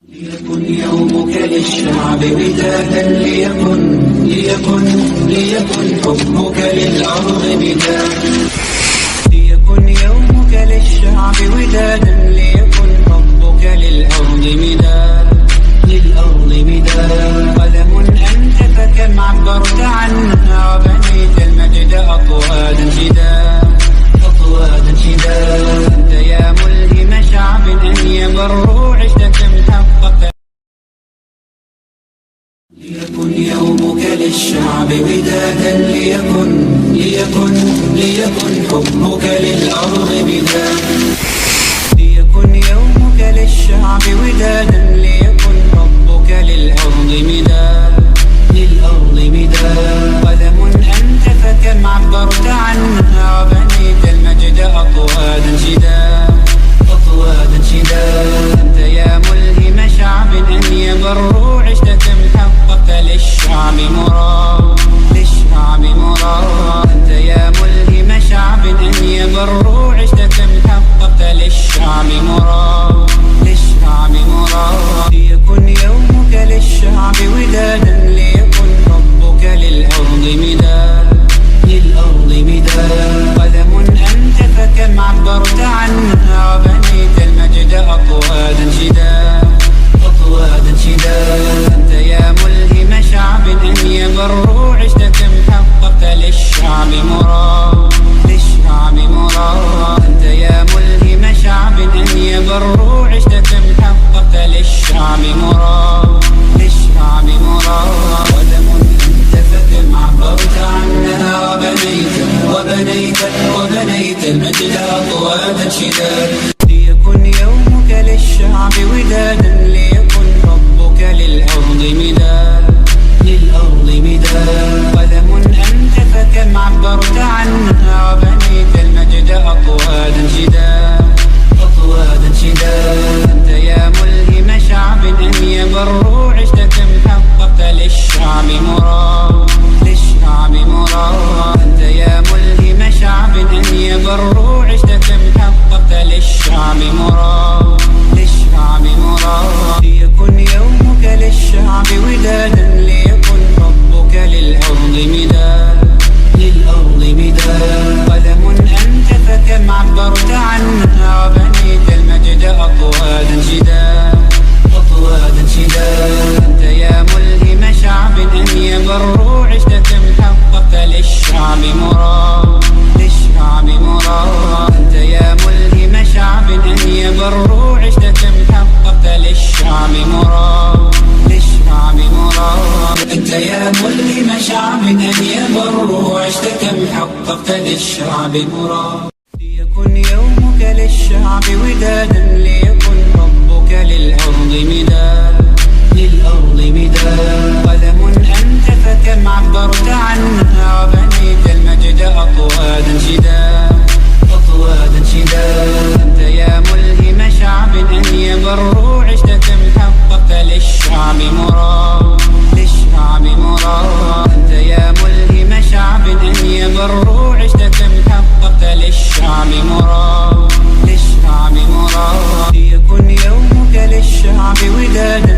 ليكن يومك للشعب ودادا، ليكن حبك للأرض بداد. ليكن يومك للشعب ودادا، ليكن حبك للأرض مداد، قلم أنت فكم عبرت عنها، وبنيت المجد أطوادا شداد. أنت يا ملهم شعب أن يبروا، عشت كم حققت. ليكن يومك للشعب ودادا، ليكن حبك للأرض بداد. ليكن يومك للشعب ودادا، ليكن حبك للأرض مداد، قلم أنت فكم عبرت عنها، وبنيت المجد أطوادا شداد. أنت يا ملهم شعب أن يبروا، عشت كم حققت للشعب مراد. أنت يا ملهم شعب أن يبروا، عشت كم حققت للشعب مراد. ليكن يومك للشعب ودادا، ليكن حبك للأرض مداد، قلم أنت فكم عبرت عنها، وبنيت المجد أطوادا شداد. أنت يا ملهم شعب أن يبروا، عشت كم حققت للشعب مراد. أنت يا ملهم شعب أن يبروا، عشت كم حققت للشعب مراد. قلم أنت فكم عبرت عنها، وبنيت المجد أطوادا شداد. ليكن يومك للشعب ودادا، ليكن حبك للأرض مداد، قلم أنت فكم عبرت عنها، وبنيت المجد أطوادا شداد. أنت يا ملهم شعب أن يبروا، عشت كم حققت للشعب مراد. أنت يا ملهم شعب أن يبروا، عشت كم حققت للشعب مراد. ليكن يومك للشعب ودادا، ليكن حبك للأرض مداد، قلم أنت فكم عبرت عنها، وبنيت المجد أطوادا شداد. أنت يا ملهم شعب أن يبروا، عشت كم حققت للشعب مراد. أنت يا ملهم شعب أن يبروا، عشت كم حققت للشعب مراد. أنت يا ملهم شعب أن يبروا، عشت كم حققت للشعب مراد. ليكن يومك للشعب ودادا، ليكن حبك للأرض مداد، قلم أنت فكم عبرت عنها، وبنيت المجد أطوادا شداد. أنت يا ملهم شعب أن يبروا، عشت كم حققت للشعب مراد. أنت يا ملهم شعب أن يبروا، عشت كم حققت للشعب مراد. ليكن يومك للشعب ودادا،